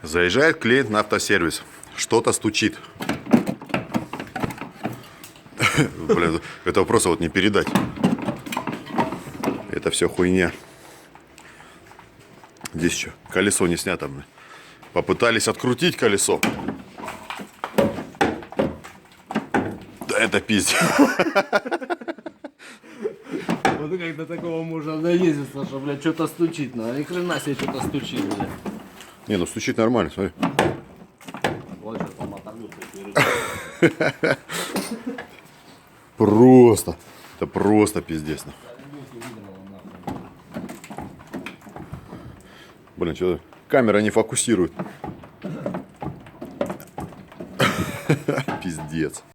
Заезжает клиент на автосервис. Что-то стучит. Блин, это просто вот не передать. Это все хуйня. Здесь что? Колесо не снято. Попытались открутить колесо. Да это пиздец. Вот как до такого можно доездиться, что, блядь, что-то стучит. Ни хрена себе что-то стучит, блядь. Не, ну стучит нормально, смотри. Вот сейчас там оторвет. Просто. Это просто пиздец. Блин, что камера не фокусирует. Пиздец.